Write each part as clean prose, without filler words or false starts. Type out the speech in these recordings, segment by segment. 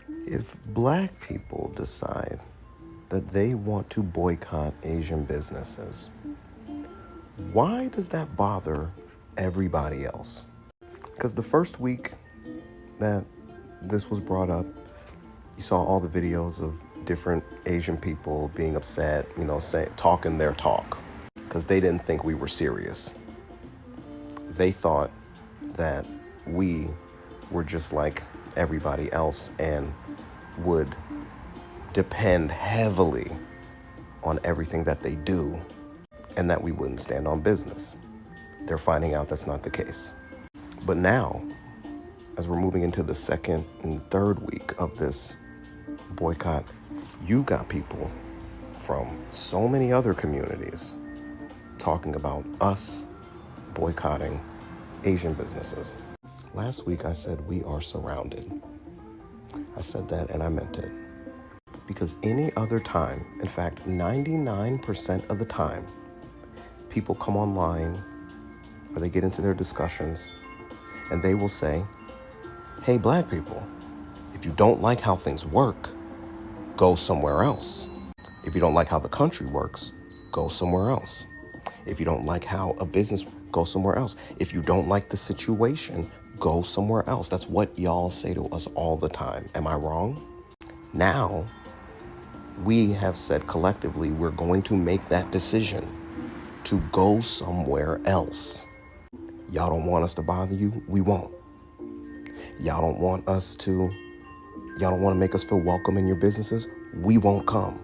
If black people decide that they want to boycott Asian businesses, why does that bother everybody else? Because the first week that this was brought up, you saw all the videos of different Asian people being upset, talking their talk, because they didn't think we were serious. They thought that we were just like everybody else and would depend heavily on everything that they do and that we wouldn't stand on business. They're finding out that's not the case. But now, as we're moving into the second and third week of this boycott, you got people from so many other communities talking about us boycotting Asian businesses. Last week I said we are surrounded. I said that and I meant it. Because any other time, in fact, 99% of the time, people come online or they get into their discussions and they will say, hey, black people, if you don't like how things work, go somewhere else. If you don't like how the country works, go somewhere else. If you don't like how a business, go somewhere else. If you don't like the situation, go somewhere else. That's what y'all say to us all the time. Am I wrong? Now, we have said collectively we're going to make that decision to go somewhere else. Y'all don't want us to bother you? We won't. Y'all don't want to make us feel welcome in your businesses? We won't come.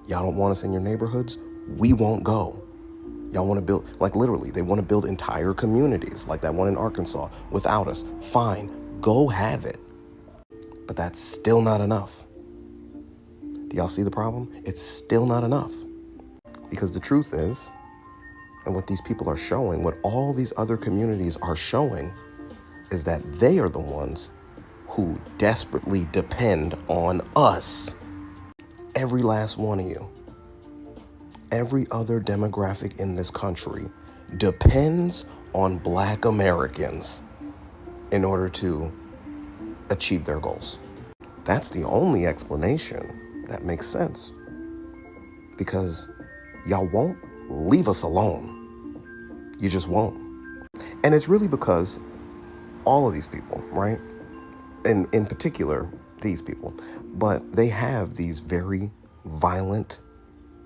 Y'all don't want us in your neighborhoods? We won't go. Y'all want to build, like literally, they want to build entire communities like that one in Arkansas without us. Fine, go have it. But that's still not enough. Do y'all see the problem? It's still not enough. Because the truth is, and what these people are showing, what all these other communities are showing, is that they are the ones who desperately depend on us. Every last one of you. Every other demographic in this country depends on Black Americans in order to achieve their goals. That's the only explanation that makes sense. Because y'all won't leave us alone. You just won't. And it's really because all of these people, right? And in particular, these people, but they have these very violent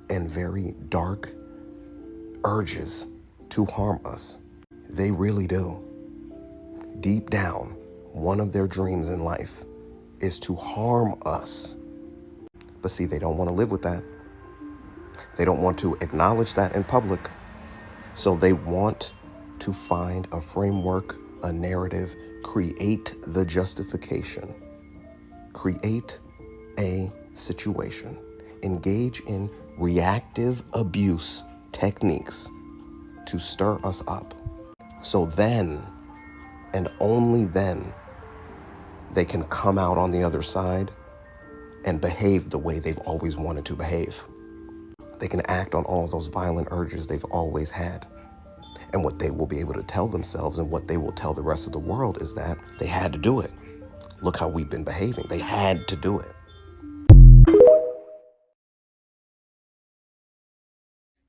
and very dark urges to harm us. They really do. Deep down, one of their dreams in life is to harm us. But see, they don't want to live with that. They don't want to acknowledge that in public. So they want to find a framework, a narrative, create the justification, create a situation, engage in reactive abuse techniques to stir us up. So then, and only then, they can come out on the other side and behave the way they've always wanted to behave. They can act on all those violent urges they've always had. And what they will be able to tell themselves and what they will tell the rest of the world is that they had to do it. Look how we've been behaving. They had to do it.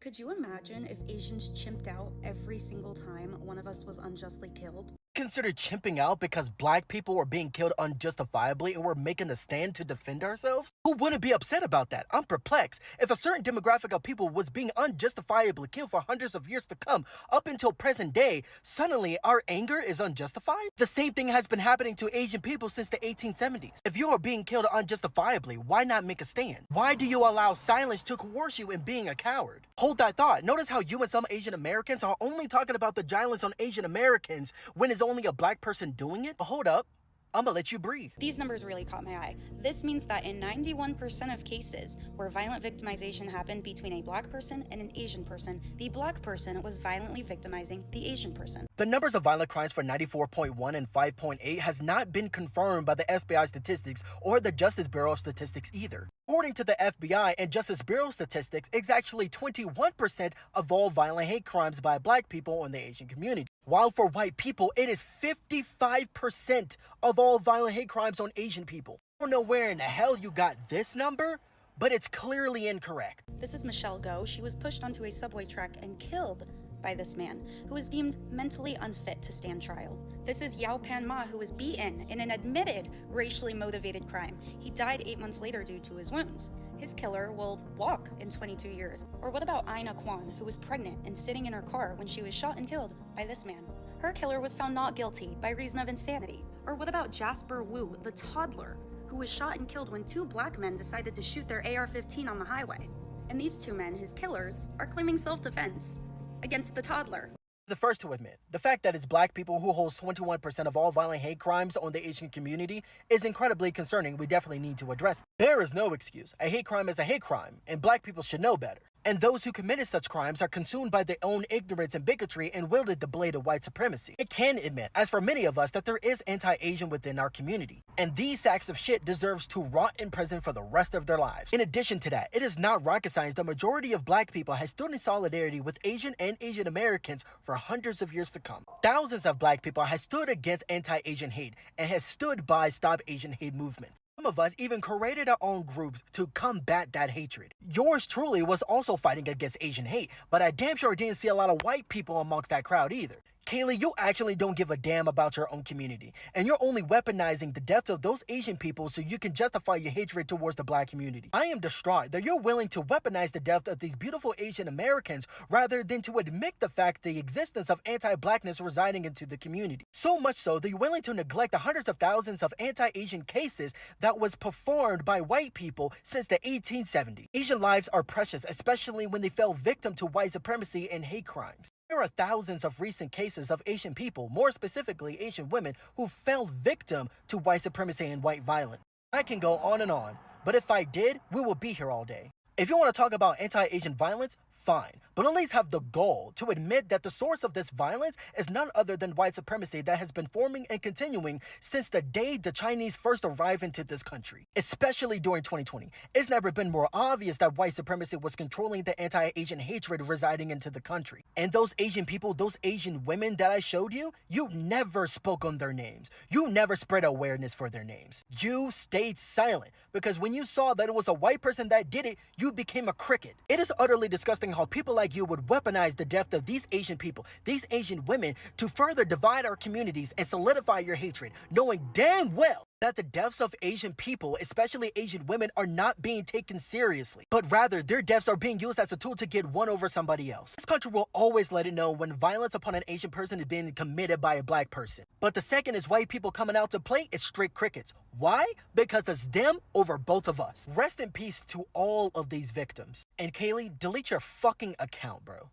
Could you imagine if Asians chimped out every single time one of us was unjustly killed? Consider chimping out because black people were being killed unjustifiably and we're making a stand to defend ourselves? Who wouldn't be upset about that? I'm perplexed. If a certain demographic of people was being unjustifiably killed for hundreds of years to come, up until present day, suddenly our anger is unjustified? The same thing has been happening to Asian people since the 1870s. If you are being killed unjustifiably, why not make a stand? Why do you allow silence to coerce you in being a coward? Hold that thought. Notice how you and some Asian Americans are only talking about the violence on Asian Americans when it's only a black person doing it? But hold up. I'm gonna let you breathe. These numbers really caught my eye. This means that in 91% of cases where violent victimization happened between a black person and an Asian person, the black person was violently victimizing the Asian person. The numbers of violent crimes for 94.1 and 5.8 has not been confirmed by the FBI statistics or the Justice Bureau of Statistics either. According to the FBI and Justice Bureau statistics, it's actually 21% of all violent hate crimes by black people in the Asian community. While for white people, it is 55% of all violent hate crimes on Asian people. I don't know where in the hell you got this number, but it's clearly incorrect. This is Michelle Go. She was pushed onto a subway track and killed by this man, who was deemed mentally unfit to stand trial. This is Yao Pan Ma, who was beaten in an admitted racially motivated crime. He died 8 months later due to his wounds. His killer will walk in 22 years. Or what about Aina Kwan, who was pregnant and sitting in her car when she was shot and killed by this man? Her killer was found not guilty by reason of insanity. Or what about Jasper Wu, the toddler, who was shot and killed when 2 black men decided to shoot their AR-15 on the highway? And these 2 men, his killers, are claiming self-defense against the toddler. The first to admit, the fact that it's black people who hold 21% of all violent hate crimes on the Asian community is incredibly concerning. We definitely need to address. There is no excuse. A hate crime is a hate crime, and black people should know better. And those who committed such crimes are consumed by their own ignorance and bigotry and wielded the blade of white supremacy. I can admit, as for many of us, that there is anti-Asian within our community. And these sacks of shit deserves to rot in prison for the rest of their lives. In addition to that, it is not rocket science. The majority of black people has stood in solidarity with Asian and Asian Americans for hundreds of years to come. Thousands of black people has stood against anti-Asian hate and has stood by Stop Asian Hate movements. Some of us even created our own groups to combat that hatred. Yours truly was also fighting against Asian hate, but I damn sure didn't see a lot of white people amongst that crowd either. Kaylee, you actually don't give a damn about your own community, and you're only weaponizing the death of those Asian people so you can justify your hatred towards the black community. I am distraught that you're willing to weaponize the death of these beautiful Asian Americans rather than to admit the fact the existence of anti-blackness residing into the community. So much so that you're willing to neglect the hundreds of thousands of anti-Asian cases that was performed by white people since the 1870s. Asian lives are precious, especially when they fell victim to white supremacy and hate crimes. There are thousands of recent cases of Asian people, more specifically Asian women, who fell victim to white supremacy and white violence. I can go on, but if I did, we would be here all day. If you want to talk about anti-Asian violence, fine, but at least have the goal to admit that the source of this violence is none other than white supremacy that has been forming and continuing since the day the Chinese first arrived into this country, especially during 2020. It's never been more obvious that white supremacy was controlling the anti-Asian hatred residing into the country. And those Asian people, those Asian women that I showed you, you never spoke on their names. You never spread awareness for their names. You stayed silent because when you saw that it was a white person that did it, you became a cricket. It is utterly disgusting how people like you would weaponize the death of these Asian people, these Asian women, to further divide our communities and solidify your hatred, knowing damn well that the deaths of Asian people, especially Asian women, are not being taken seriously, but rather their deaths are being used as a tool to get one over somebody else. This country will always let it know when violence upon an Asian person is being committed by a black person. But the second is white people coming out to play, it's straight crickets. Why? Because it's them over both of us. Rest in peace to all of these victims. And Kaylee, delete your fucking account, bro.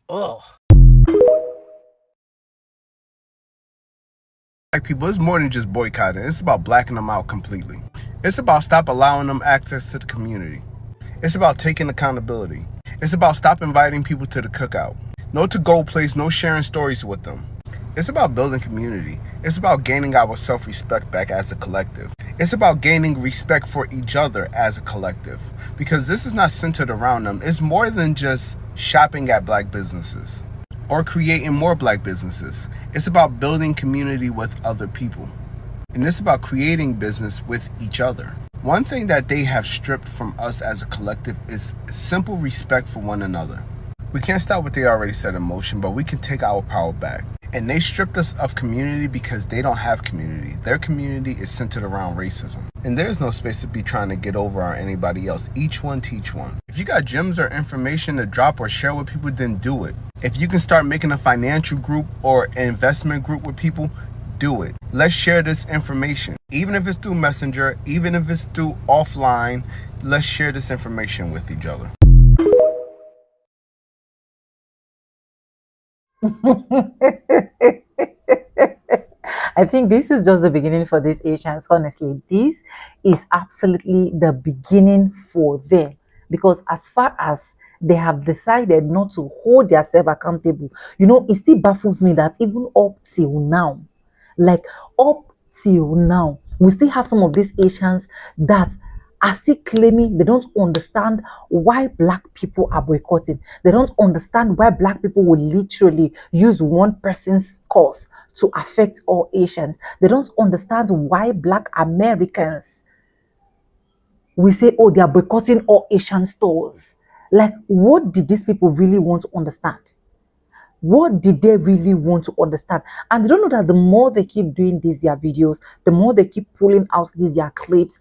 Ugh. Black people, it's more than just boycotting. It's about blacking them out completely. It's about stop allowing them access to the community. It's about taking accountability. It's about stop inviting people to the cookout. No to-go place, no sharing stories with them. It's about building community. It's about gaining our self-respect back as a collective. It's about gaining respect for each other as a collective. Because this is not centered around them. It's more than just shopping at black businesses or creating more black businesses. It's about building community with other people. And it's about creating business with each other. One thing that they have stripped from us as a collective is simple respect for one another. We can't stop what they already set in motion, but we can take our power back. And they stripped us of community because they don't have community. Their community is centered around racism. And there's no space to be trying to get over on anybody else. Each one teach one. If you got gems or information to drop or share with people, then do it. If you can start making a financial group or an investment group with people, do it. Let's share this information. Even if it's through Messenger, even if it's through offline, let's share this information with each other. I think this is just the beginning for these Asians. Honestly, this is absolutely the beginning for them, because as far as they have decided not to hold themselves accountable, it still baffles me that even up till now, like up till now, we still have some of these Asians that are still claiming they don't understand why black people are boycotting. They don't understand why black people will literally use one person's cause to affect all Asians. They don't understand why black Americans we say, oh, they are boycotting all Asian stores. Like, what did these people really want to understand? What did they really want to understand? And they don't know that the more they keep doing these their videos, the more they keep pulling out these their clips.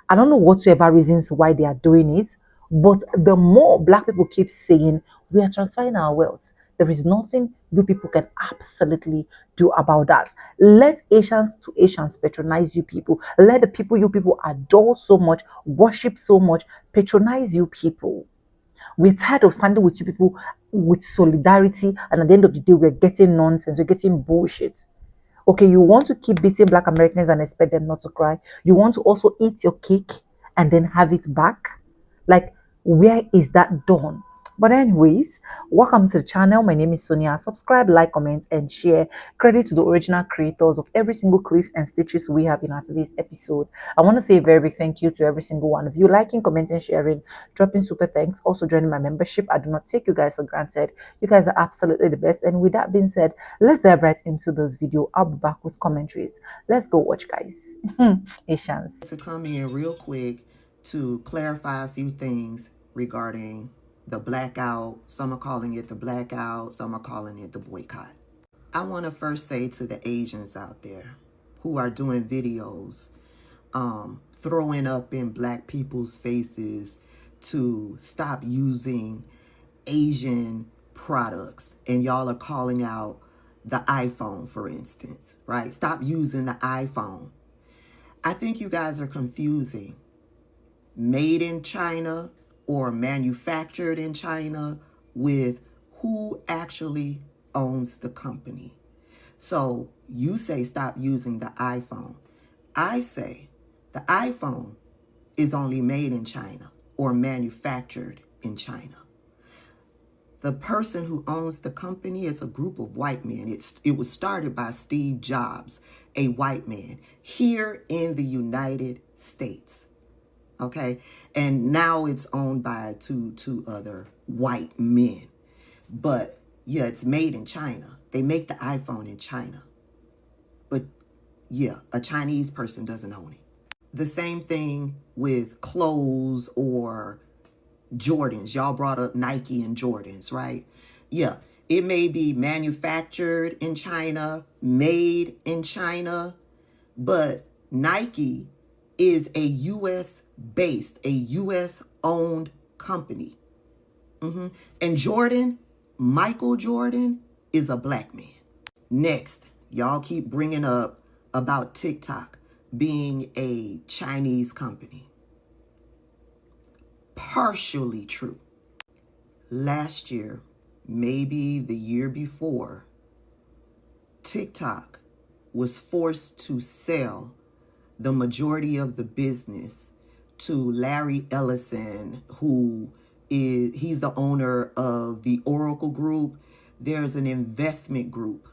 I don't know whatsoever reasons why they are doing it, but the more black people keep saying we are transferring our wealth, there is nothing you people can absolutely do about that. Let Asians to Asians patronize you people. Let the people you people adore so much, worship so much, patronize you people. We're tired of standing with you people with solidarity, and at the end of the day, we're getting nonsense, we're getting bullshit. Okay, you want to keep beating black Americans and expect them not to cry. You want to also eat your cake and then have it back. Like, where is that done? But anyways, welcome to the channel. My name is Sonia. Subscribe, like, comment, and share. Credit to the original creators of every single clips and stitches we have in our today's episode. I want to say a very big thank you to every single one of you. Liking, commenting, sharing, dropping super thanks. Also joining my membership. I do not take you guys for granted. You guys are absolutely the best. And with that being said, let's dive right into this video. I'll be back with commentaries. Let's go watch, guys. Asians. To come in real quick to clarify a few things regarding the blackout. Some are calling it the blackout, some are calling it the boycott. I want to first say to the Asians out there who are doing videos, throwing up in black people's faces to stop using Asian products, and y'all are calling out the iPhone, for instance, right? Stop using the iPhone. I think you guys are confusing made in China or manufactured in China with who actually owns the company. So you say stop using the iPhone. I say the iPhone is only made in China or manufactured in China. The person who owns the company is a group of white men. It was started by Steve Jobs, a white man, here in the United States. Okay, and now it's owned by two other white men. But yeah, it's made in China. They make the iPhone in China. But yeah, a Chinese person doesn't own it. The same thing with clothes or Jordans. Y'all brought up Nike and Jordans, right? Yeah, it may be manufactured in China, made in China, but Nike is a U.S. based, a U.S. owned company. And Jordan, Michael Jordan, is a black man. Next, y'all keep bringing up about TikTok being a Chinese company. Partially true. Last year, maybe the year before, TikTok was forced to sell the majority of the business to Larry Ellison, he's the owner of the Oracle Group. There's an investment group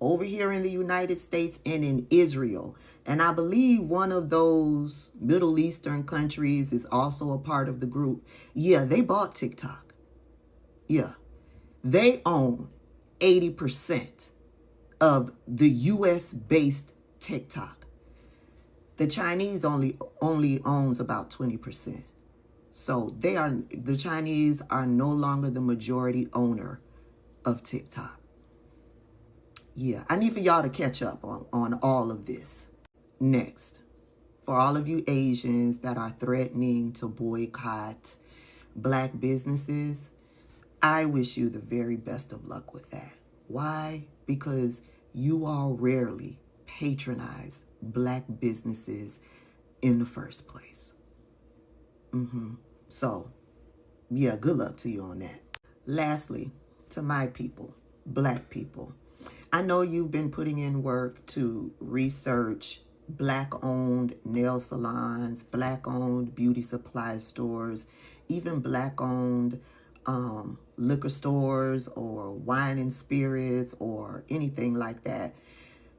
over here in the United States and in Israel. And I believe one of those Middle Eastern countries is also a part of the group. Yeah, they bought TikTok. Yeah, they own 80% of the US based TikTok. The Chinese only owns about 20%. So the Chinese are no longer the majority owner of TikTok. Yeah, I need for y'all to catch up on all of this. Next, for all of you Asians that are threatening to boycott black businesses, I wish you the very best of luck with that. Why? Because you all rarely patronize black businesses in the first place. So, yeah, good luck to you on that. Lastly, to my people, black people, I know you've been putting in work to research black-owned nail salons, black-owned beauty supply stores, even black-owned liquor stores or wine and spirits or anything like that.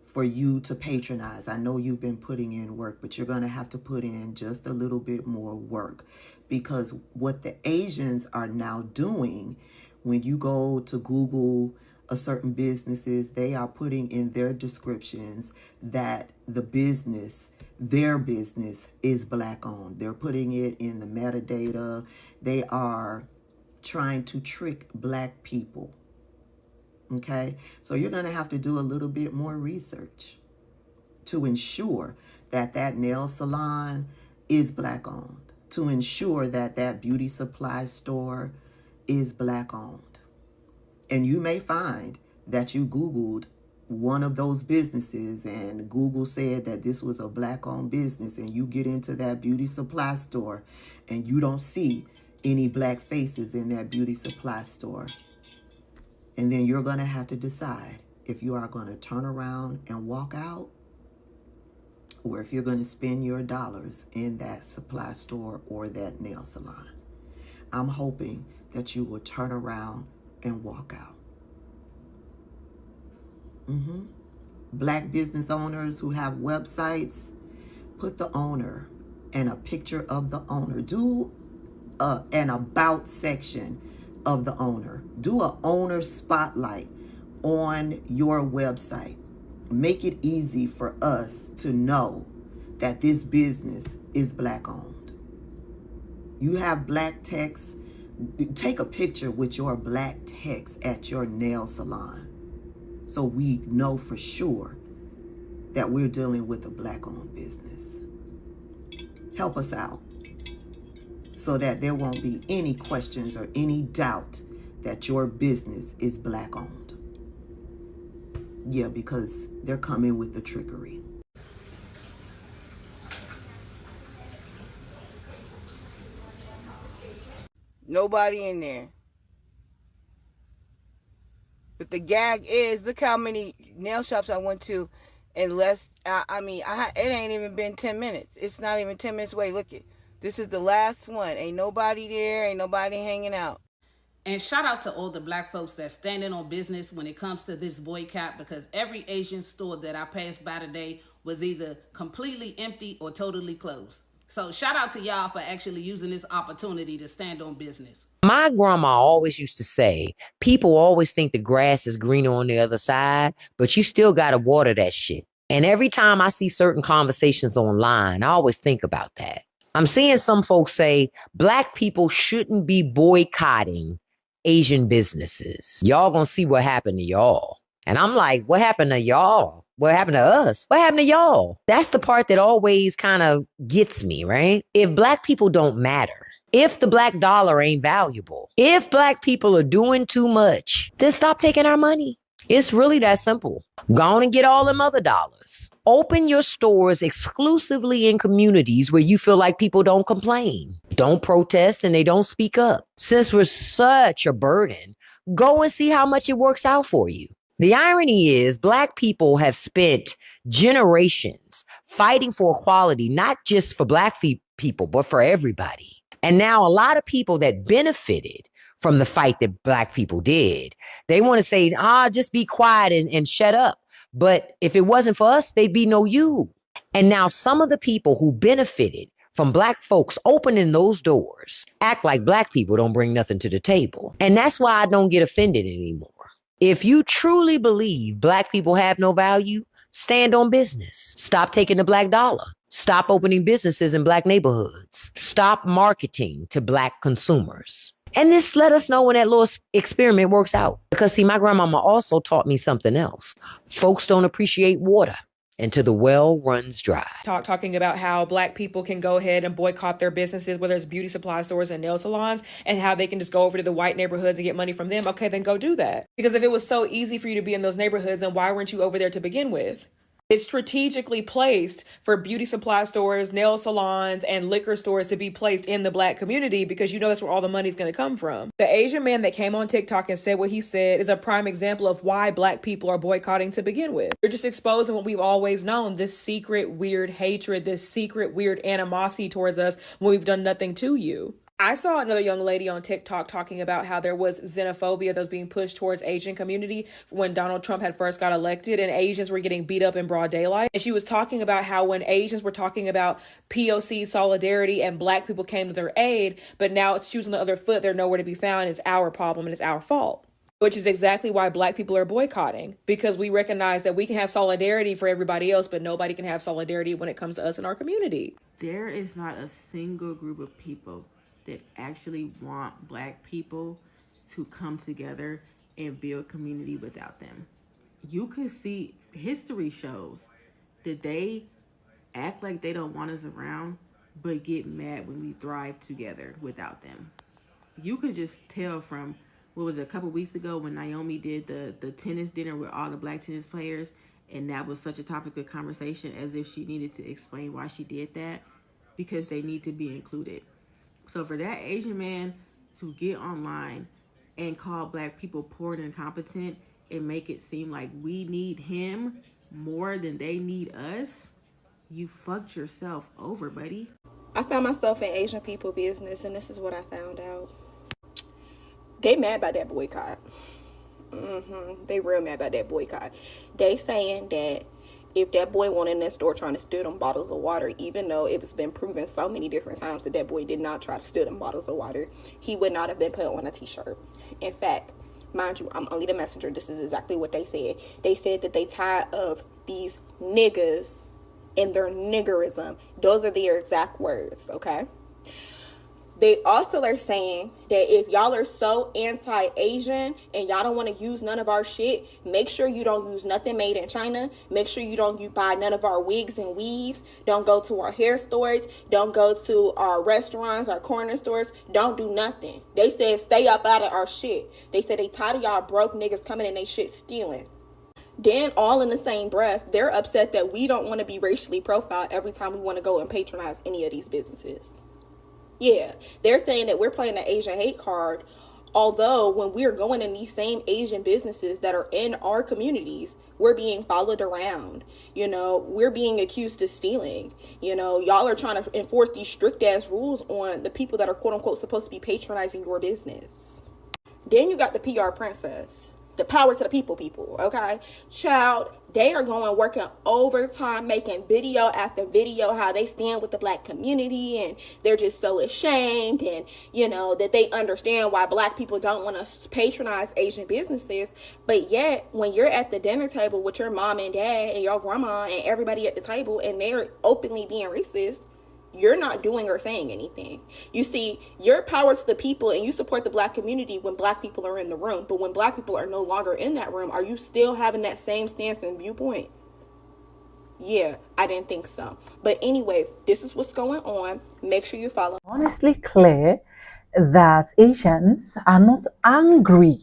for you to patronize. I know you've been putting in work, but you're going to have to put in just a little bit more work, because what the Asians are now doing, when you go to Google a certain businesses, they are putting in their descriptions that the business, their business, is Black owned. They're putting it in the metadata. They are trying to trick Black people. Okay, so you're going to have to do a little bit more research to ensure that that nail salon is Black owned, to ensure that that beauty supply store is Black owned. And you may find that you Googled one of those businesses and Google said that this was a Black owned business, and you get into that beauty supply store and you don't see any Black faces in that beauty supply store. And then you're going to have to decide if you are going to turn around and walk out, or if you're going to spend your dollars in that supply store or that nail salon. I'm hoping that you will turn around and walk out. Black business owners who have websites, put the owner and a picture of the owner. Do an about section of the owner. Do an owner spotlight on your website. Make it easy for us to know that this business is Black owned. You have Black text. Take a picture with your Black text at your nail salon, so we know for sure that we're dealing with a Black owned business. Help us out so that there won't be any questions or any doubt that your business is Black owned. Yeah, because they're coming with the trickery. Nobody in there. But the gag is, look how many nail shops I went to in less, it ain't even been 10 minutes. It's not even 10 minutes away. Look it. This is the last one. Ain't nobody there. Ain't nobody hanging out. And shout out to all the Black folks that's standing on business when it comes to this boycott, because every Asian store that I passed by today was either completely empty or totally closed. So shout out to y'all for actually using this opportunity to stand on business. My grandma always used to say, people always think the grass is greener on the other side, but you still got to water that shit. And every time I see certain conversations online, I always think about that. I'm seeing some folks say Black people shouldn't be boycotting Asian businesses. Y'all gonna see what happened to y'all. And I'm like, what happened to y'all? What happened to us? What happened to y'all? That's the part that always kind of gets me, right? If Black people don't matter, if the Black dollar ain't valuable, if Black people are doing too much, then stop taking our money. It's really that simple. Go on and get all them other dollars. Open your stores exclusively in communities where you feel like people don't complain, don't protest, and they don't speak up. Since we're such a burden, go and see how much it works out for you. The irony is Black people have spent generations fighting for equality, not just for Black people, but for everybody. And now a lot of people that benefited from the fight that Black people did, they want to say, just be quiet and shut up. But if it wasn't for us, they'd be no you. And now some of the people who benefited from Black folks opening those doors act like Black people don't bring nothing to the table. And that's why I don't get offended anymore. If you truly believe Black people have no value, stand on business. Stop taking the Black dollar. Stop opening businesses in Black neighborhoods. Stop marketing to Black consumers. And this let us know when that little experiment works out. Because see, my grandmama also taught me something else. Folks don't appreciate water until the well runs dry. Talking about how Black people can go ahead and boycott their businesses, whether it's beauty supply stores and nail salons, and how they can just go over to the white neighborhoods and get money from them. Okay, then go do that. Because if it was so easy for you to be in those neighborhoods, then why weren't you over there to begin with? It's strategically placed for beauty supply stores, nail salons, and liquor stores to be placed in the Black community because you know that's where all the money's going to come from. The Asian man that came on TikTok and said what he said is a prime example of why Black people are boycotting to begin with. They're just exposing what we've always known, this secret weird hatred, this secret weird animosity towards us when we've done nothing to you. I saw another young lady on TikTok talking about how there was xenophobia that was being pushed towards Asian community when Donald Trump had first got elected and Asians were getting beat up in broad daylight. And she was talking about how when Asians were talking about POC solidarity and black people came to their aid, but now it's shoes on the other foot, they're nowhere to be found. It's our problem and it's our fault. Which is exactly why black people are boycotting, because we recognize that we can have solidarity for everybody else, but nobody can have solidarity when it comes to us in our community. There is not a single group of people that actually want black people to come together and build community without them. You could see history shows that they act like they don't want us around, but get mad when we thrive together without them. You could just tell from, what was it, a couple weeks ago when Naomi did the tennis dinner with all the black tennis players, and that was such a topic of conversation, as if she needed to explain why she did that, because they need to be included. So for that Asian man to get online and call black people poor and incompetent and make it seem like we need him more than they need us, you fucked yourself over, buddy. I found myself in Asian people business, and this is what I found out. They mad about that boycott. They real mad about that boycott. They saying that if that boy went in that store trying to steal them bottles of water, even though it was been proven so many different times that that boy did not try to steal them bottles of water, he would not have been put on a t-shirt. In fact, mind you, I'm only the messenger. This is exactly what they said. They said that they tired of these niggas and their niggerism. Those are their exact words, okay? They also are saying that if y'all are so anti-Asian and y'all don't want to use none of our shit, make sure you don't use nothing made in China. Make sure you don't buy none of our wigs and weaves. Don't go to our hair stores. Don't go to our restaurants, our corner stores. Don't do nothing. They said stay up out of our shit. They said they tired of y'all broke niggas coming and they shit stealing. Then all in the same breath, they're upset that we don't want to be racially profiled every time we want to go and patronize any of these businesses. Yeah, they're saying that we're playing the Asian hate card, although when we're going in these same Asian businesses that are in our communities, we're being followed around. You know, we're being accused of stealing. You know, y'all are trying to enforce these strict ass rules on the people that are quote unquote supposed to be patronizing your business. Then you got the PR princess. The power to the people, okay? Child, they are going working overtime, making video after video how they stand with the black community, and they're just so ashamed, and, you know, that they understand why black people don't want to patronize Asian businesses. But yet, when you're at the dinner table with your mom and dad and your grandma and everybody at the table, and they're openly being racist, you're not doing or saying anything. You see, your power to the people and you support the black community when black people are in the room. But when black people are no longer in that room, are you still having that same stance and viewpoint? Yeah, I didn't think so. But anyways, this is what's going on. Make sure you follow. Honestly clear that Asians are not angry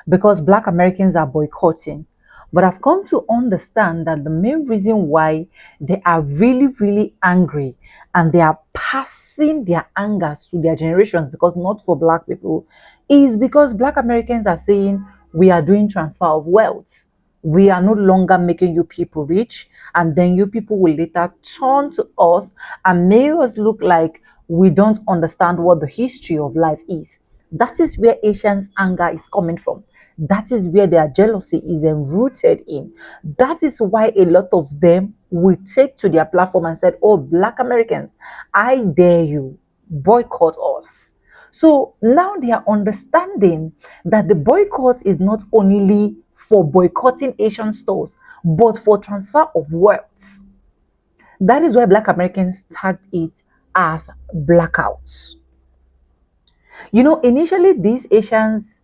because black Americans are boycotting. But I've come to understand that the main reason why they are really, really angry and they are passing their anger to their generations, because not for black people, is because black Americans are saying we are doing transfer of wealth. We are no longer making you people rich, and then you people will later turn to us and make us look like we don't understand what the history of life is. That is where Asians' anger is coming from. That is where their jealousy is rooted in. That is why a lot of them will take to their platform and said, oh, black Americans, I dare you, boycott us. So now they are understanding that the boycott is not only for boycotting Asian stores, but for transfer of wealth. That is why black Americans tagged it as blackouts. You know, initially these Asians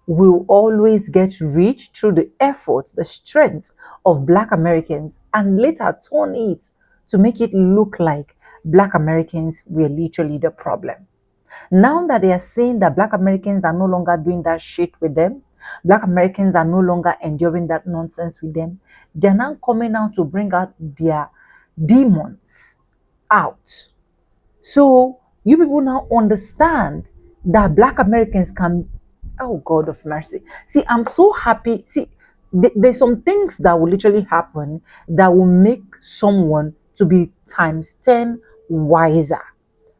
will always get rich through the efforts, the strength of black Americans, and later turn it to make it look like black Americans were literally the problem. Now that they are saying that black Americans are no longer doing that shit with them, black Americans are no longer enduring that nonsense with them, they're now coming out to bring out their demons out. So you people now understand that black Americans can, oh God of mercy. See, I'm so happy. See, there's some things that will literally happen that will make someone to be times 10 wiser.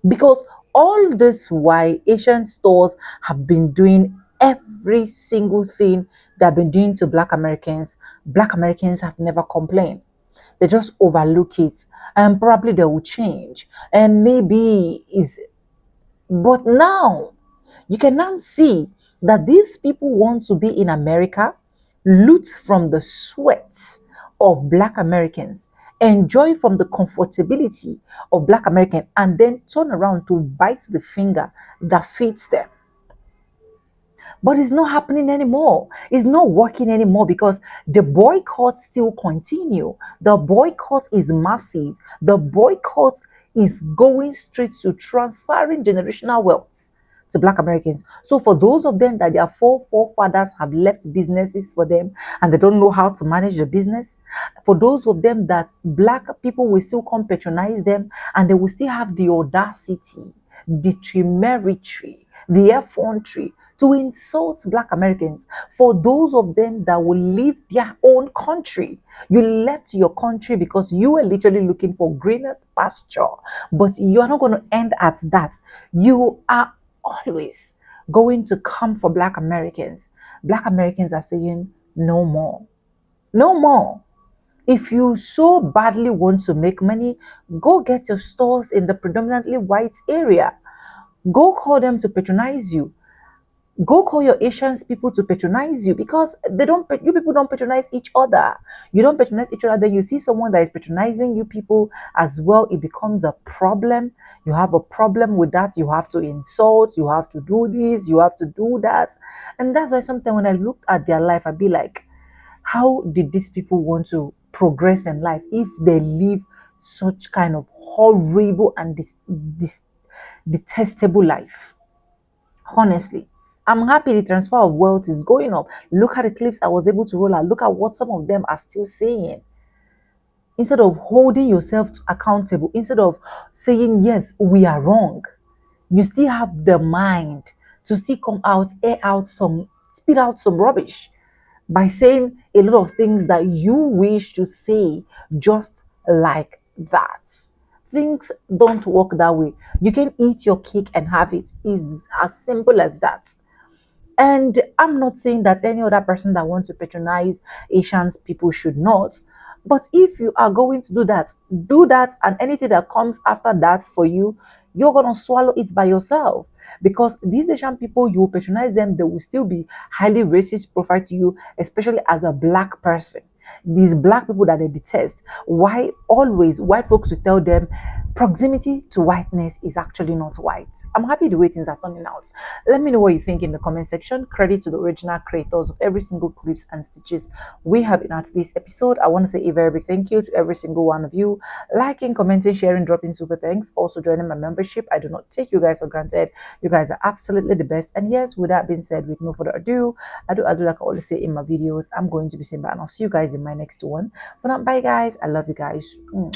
Because all this why Asian stores have been doing every single thing they've been doing to Black Americans. Black Americans have never complained. They just overlook it, and probably they will change. And maybe is, but now you can now see that these people want to be in America, loot from the sweats of Black Americans, enjoy from the comfortability of Black Americans, and then turn around to bite the finger that feeds them. But it's not happening anymore. It's not working anymore because the boycott still continue. The boycott is massive. The boycott is going straight to transferring generational wealth to Black Americans. So for those of them that their forefathers have left businesses for them and they don't know how to manage the business, for those of them that Black people will still come patronize them and they will still have the audacity, the temerity, the effrontery to insult Black Americans, for those of them that will leave their own country. You left your country because you were literally looking for greener pasture, but you are not going to end at that. You are always going to come for Black Americans. Black Americans are saying no more. No more. If you so badly want to make money, go get your stores in the predominantly white area. Go call them to patronize you. Go call your Asians people to patronize you, because you people don't patronize each other. You don't patronize each other. Then you see someone that is patronizing you people as well, it becomes a problem. You have a problem with that. You have to insult, you have to do this, you have to do that. And that's why sometimes when I look at their life, I'd be like, how did these people want to progress in life if they live such kind of horrible and this detestable life? Honestly, I'm happy the transfer of wealth is going up. Look at the clips I was able to roll out. Look at what some of them are still saying. Instead of holding yourself accountable, instead of saying, yes, we are wrong, you still have the mind to still come out, spit out some rubbish by saying a lot of things that you wish to say just like that. Things don't work that way. You can eat your cake and have it. Is as simple as that. And I'm not saying that any other person that wants to patronize Asians people should not. But if you are going to do that, and anything that comes after that for you, you're going to swallow it by yourself. Because these Asian people, you will patronize them, they will still be highly racist profile to you, especially as a Black person. These Black people that they detest, why always white folks will tell them proximity to whiteness is actually not white. I'm happy the way things are turning out. Let me know what you think in the comment section. Credit to the original creators of every single clips and stitches we have in out this episode. I want to say a very big thank you to every single one of you. Liking, commenting, sharing, dropping super thanks. Also joining my membership. I do not take you guys for granted. You guys are absolutely the best. And yes, with that being said, with no further ado, I do like I always say in my videos, I'm going to be saying bye, and I'll see you guys in my next one. For now, bye guys. I love you guys. Mwah.